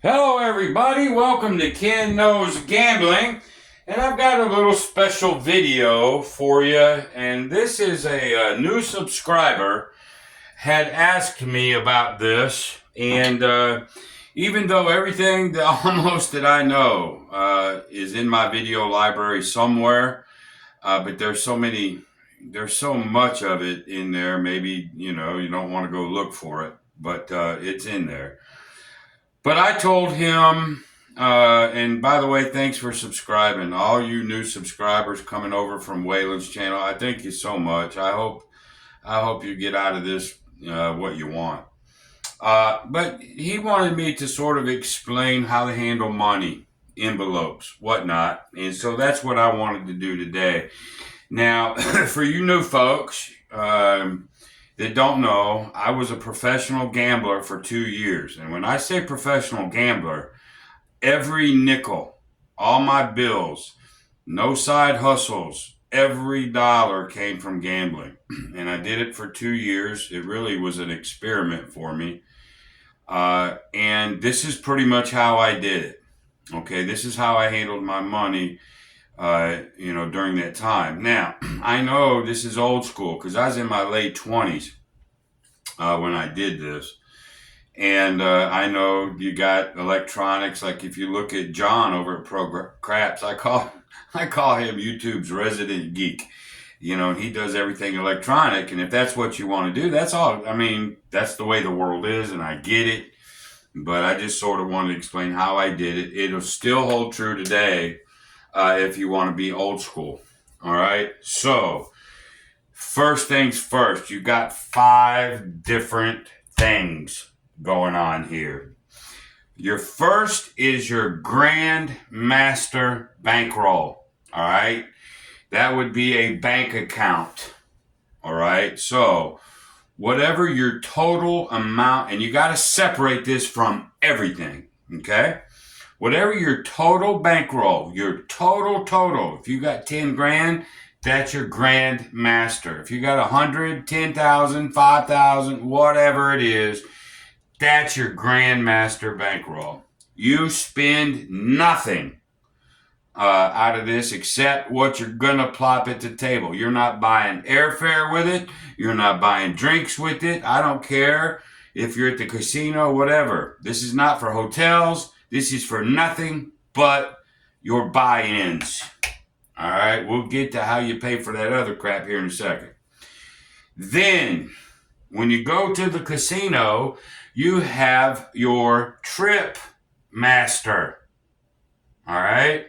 Hello everybody, welcome to Ken Knows Gambling, and I've got a little special video for you, and this is a new subscriber had asked me about this, and even though everything almost that I know is in my video library somewhere, but there's so much of it in there, maybe, you don't want to go look for it, but it's in there. But I told him, and by the way, thanks for subscribing. All you new subscribers coming over from Waylon's channel, I thank you so much. I hope you get out of this what you want. But he wanted me to sort of explain how to handle money, envelopes, whatnot, and so that's what I wanted to do today. Now, for you new folks, that don't know, I was a professional gambler for 2 years. And when I say professional gambler, every nickel, all my bills, no side hustles, every dollar came from gambling. And I did it for 2 years. It really was an experiment for me. And this is pretty much how I did it. Okay, this is how I handled my money during that time. Now, I know this is old school because I was in my late 20s when I did this. And I know you got electronics. Like if you look at John over at Craps, I call him YouTube's resident geek. And he does everything electronic. And if that's what you want to do, that's all. I mean, that's the way the world is, and I get it. But I just sort of wanted to explain how I did it. It'll still hold true today if you want to be old school. All right. So first things first, you got 5 different things going on here. Your first is your Grandmaster bankroll. All right. That would be a bank account. All right. So whatever your total amount, and you got to separate this from everything. Okay. Whatever your total bankroll, your total, if you got 10 grand, that's your Grandmaster. If you got 100, 10,000, 5,000, whatever it is, that's your Grandmaster bankroll. You spend nothing out of this except what you're going to plop at the table. You're not buying airfare with it. You're not buying drinks with it. I don't care if you're at the casino, whatever. This is not for hotels. This is for nothing but your buy-ins. All right, we'll get to how you pay for that other crap here in a second. Then, when you go to the casino, you have your trip master. All right,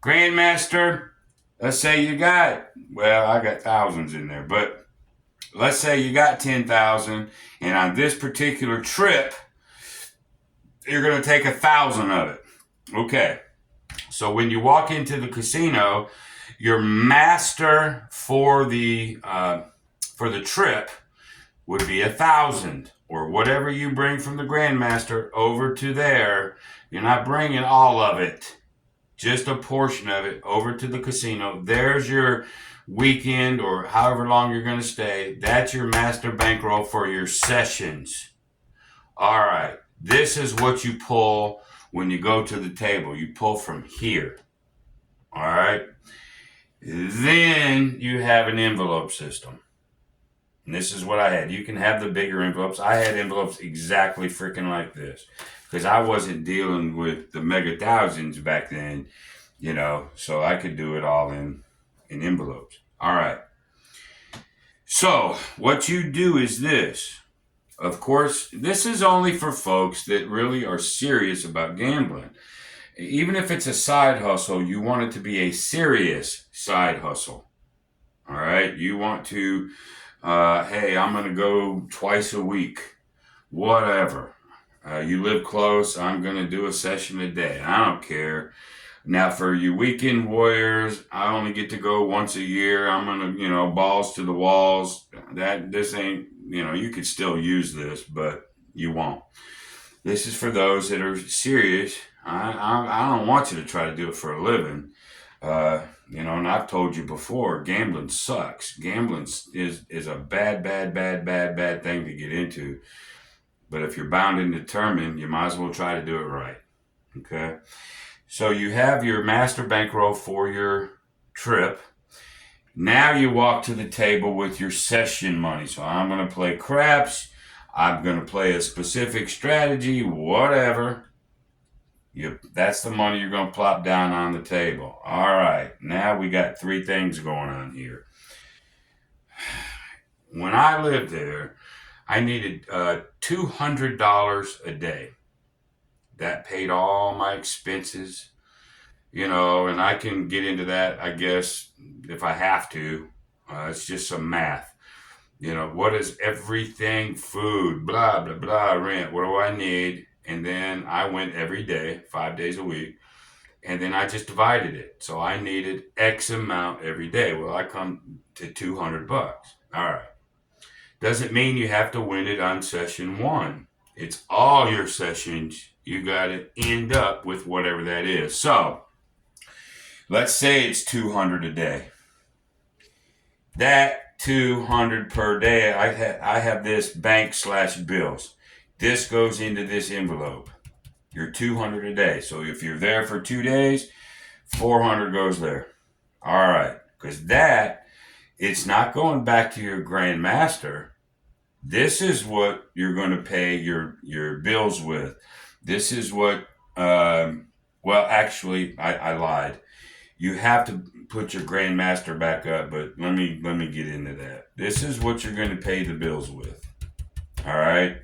Grandmaster, let's say you got, well, I got thousands in there, but let's say you got 10,000, and on this particular trip, you're going to take 1,000 of it. Okay. So when you walk into the casino, your master for the trip would be 1,000, or whatever you bring from the Grandmaster over to there. You're not bringing all of it, just a portion of it over to the casino. There's your weekend or however long you're going to stay. That's your master bankroll for your sessions. All right. This is what you pull when you go to the table. You pull from here. All right. Then you have an envelope system. And this is what I had. You can have the bigger envelopes. I had envelopes exactly freaking like this because I wasn't dealing with the mega thousands back then, so I could do it all in envelopes. All right. So what you do is this. Of course, this is only for folks that really are serious about gambling. Even if it's a side hustle, you want it to be a serious side hustle. All right? You want to, hey, I'm going to go twice a week. Whatever. You live close, I'm going to do a session a day. I don't care. Now, for you weekend warriors, I only get to go once a year. I'm going to, balls to the walls. This ain't, you could still use this, but you won't. This is for those that are serious. I don't want you to try to do it for a living. And I've told you before, gambling sucks. Gambling is a bad thing to get into. But if you're bound and determined, you might as well try to do it right. Okay. So you have your master bankroll for your trip. Now you walk to the table with your session money. So I'm going to play craps. I'm going to play a specific strategy, whatever. That's the money you're going to plop down on the table. All right. Now we got three things going on here. When I lived there, I needed $200 a day. That paid all my expenses, and I can get into that, I guess, if I have to. It's just some math. What is everything? Food, blah, blah, blah, rent. What do I need? And then I went every day, 5 days a week. And then I just divided it. So I needed X amount every day. Well, I come to $200. All right. Doesn't mean you have to win it on session one. It's all your sessions. You got to end up with whatever that is. So let's say it's 200 a day. That 200 per day, I have this bank/bills. This goes into this envelope. You're 200 a day. So if you're there for 2 days, 400 goes there. All right. Because it's not going back to your Grandmaster. This is what you're going to pay your bills with. This is what, well, actually, I lied. You have to put your Grandmaster back up, but let me get into that. This is what you're going to pay the bills with. All right.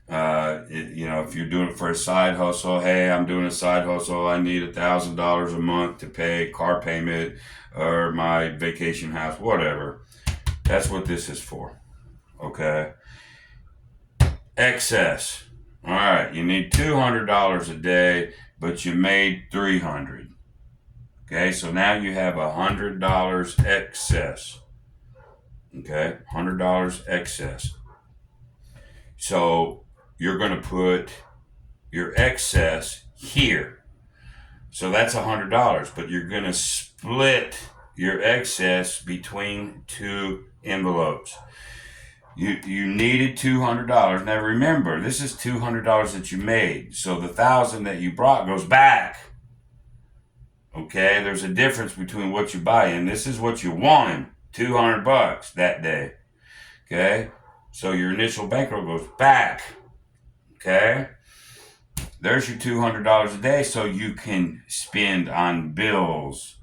If you're doing it for a side hustle, hey, I'm doing a side hustle. I need $1,000 a month to pay car payment or my vacation house, whatever. That's what this is for. Okay. Excess. All right. You need $200 a day, but you made $300. Okay. So now you have $100 excess. Okay. $100 excess. So you're going to put your excess here. So that's $100, but you're going to split your excess between two envelopes. You needed $200. Now remember, this is $200 that you made. So the $1,000 that you brought goes back. Okay, there's a difference between what you buy, and this is what you won, $200 that day. Okay, so your initial bankroll goes back. Okay, there's your $200 a day, so you can spend on bills.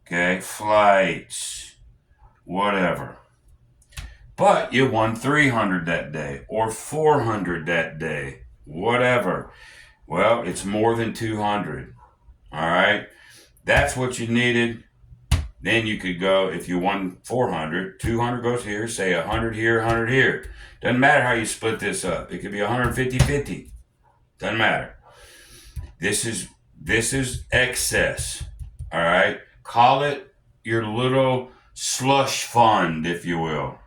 Okay, flights, whatever. But you won $300 that day or $400 that day, whatever. Well, it's more than $200. All right. That's what you needed. Then you could go, if you won $400, $200 goes here, say $100 here, $100 here. Doesn't matter how you split this up. It could be 150-50. Doesn't matter. This is excess. All right. Call it your little slush fund, if you will.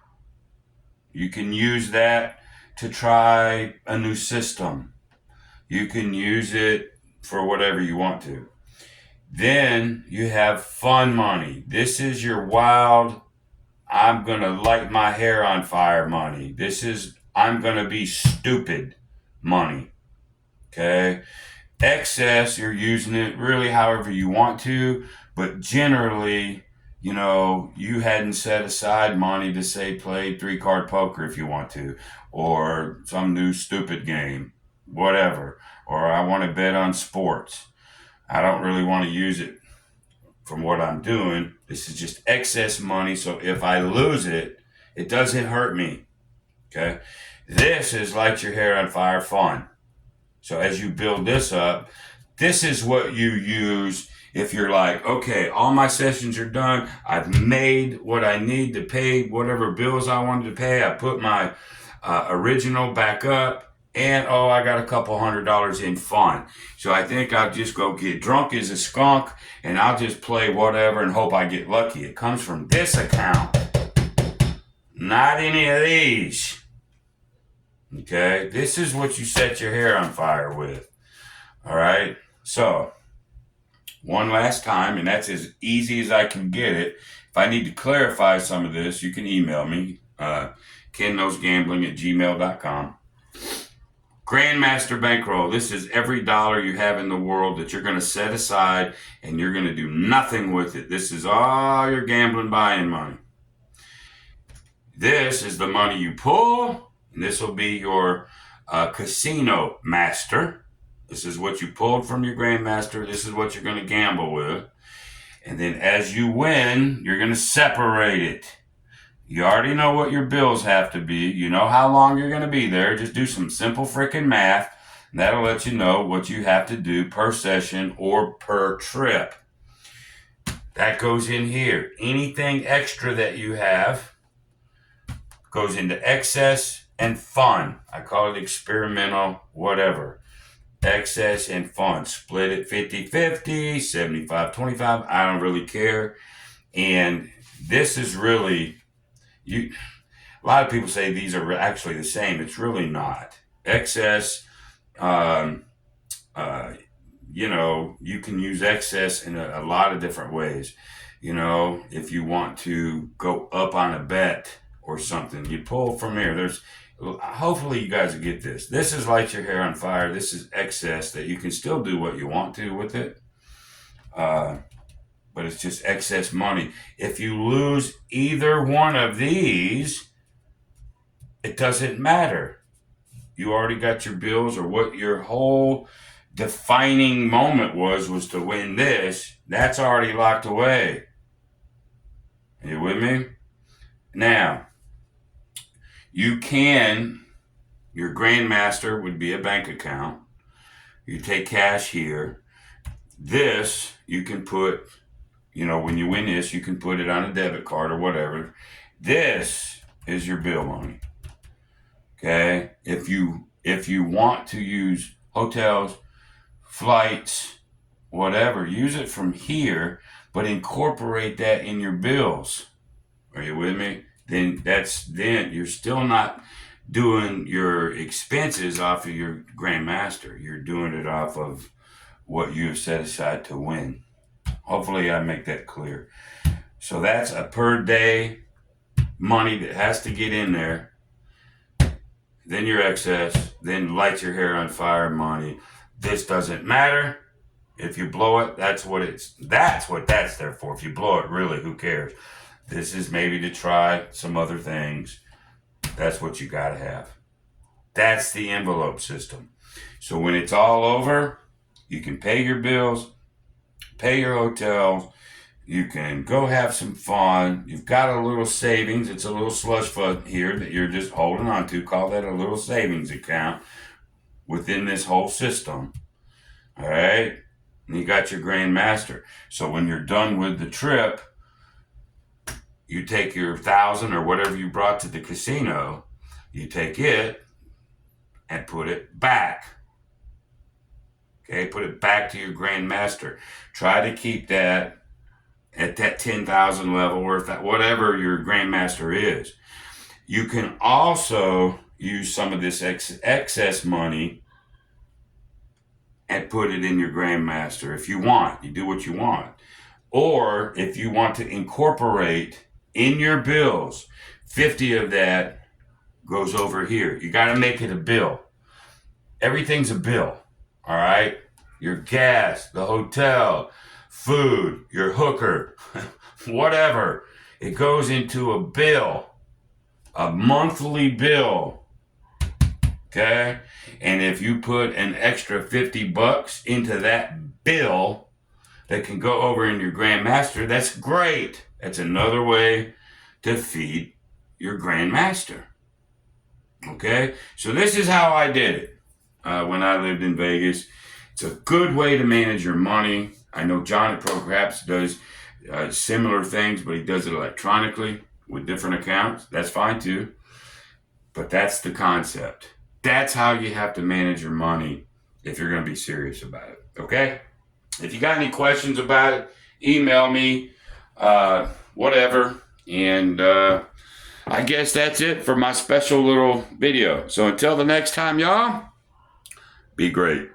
You can use that to try a new system. You can use it for whatever you want to. Then you have fun money. This is your wild, I'm going to light my hair on fire money. This is, I'm going to be stupid money. Okay? Excess, you're using it really however you want to, but generally, you hadn't set aside money to say play 3-card poker if you want to, or some new stupid game, whatever, or I want to bet on sports. I don't really want to use it from what I'm doing. This is just excess money, so if I lose it, it doesn't hurt me. Okay? This is light your hair on fire fun. So as you build this up, this is what you use if you're like, okay, all my sessions are done. I've made what I need to pay, whatever bills I wanted to pay. I put my original back up, and I got a couple $100 in fun. So I think I'll just go get drunk as a skunk, and I'll just play whatever and hope I get lucky. It comes from this account, not any of these. Okay, this is what you set your hair on fire with. All right, so one last time, and that's as easy as I can get it. If I need to clarify some of this, you can email me, KenKnowsGambling@gmail.com. Grandmaster bankroll. This is every dollar you have in the world that you're going to set aside and you're going to do nothing with it. This is all your gambling buy-in money. This is the money you pull, and this will be your casino master. This is what you pulled from your Grandmaster. This is what you're going to gamble with. And then as you win, you're going to separate it. You already know what your bills have to be. You know how long you're going to be there. Just do some simple freaking math. And that'll let you know what you have to do per session or per trip. That goes in here. Anything extra that you have goes into excess and fun. I call it experimental, whatever. Excess and fun. Split it 50-50, 75-25. I don't really care. And this is really, a lot of people say these are actually the same. It's really not. Excess, you can use excess in a lot of different ways. If you want to go up on a bet or something, you pull from here. Hopefully you guys will get this. This is light your hair on fire. This is excess that you can still do what you want to with it. But it's just excess money. If you lose either one of these, it doesn't matter. You already got your bills, or what your whole defining moment was to win this. That's already locked away. Are you with me? Now, your Grandmaster would be a bank account. You take cash here. This, you can put, when you win this, you can put it on a debit card or whatever. This is your bill money. Okay? If you want to use hotels, flights, whatever, use it from here, but incorporate that in your bills. Are you with me? Then you're still not doing your expenses off of your Grandmaster. You're doing it off of what you have set aside to win. Hopefully I make that clear. So that's a per day money that has to get in there. Then your excess, then light your hair on fire money. This doesn't matter. If you blow it, that's what that's there for. If you blow it, really, who cares? This is maybe to try some other things. That's what you got to have. That's the envelope system. So when it's all over, you can pay your bills, pay your hotels, you can go have some fun. You've got a little savings. It's a little slush fund here that you're just holding on to. Call that a little savings account within this whole system. All right? And you got your Grandmaster. So when you're done with the trip, you take your 1,000 or whatever you brought to the casino, you take it and put it back. Okay, put it back to your Grandmaster. Try to keep that at that 10,000 level, or whatever your Grandmaster is. You can also use some of this excess money and put it in your Grandmaster if you want. You do what you want. Or if you want to incorporate in your bills, 50 of that goes over here. You got to make it a bill. Everything's a bill, all right? Your gas, the hotel, food, your hooker, whatever. It goes into a bill, a monthly bill, okay? And if you put an extra $50 into that bill that can go over in your Grandmaster, that's great. That's another way to feed your Grandmaster. Okay? So this is how I did it when I lived in Vegas. It's a good way to manage your money. I know John at perhaps does similar things, but he does it electronically with different accounts. That's fine too. But that's the concept. That's how you have to manage your money if you're going to be serious about it. Okay? If you got any questions about it, email me, whatever. And I guess that's it for my special little video. So until the next time, y'all, be great.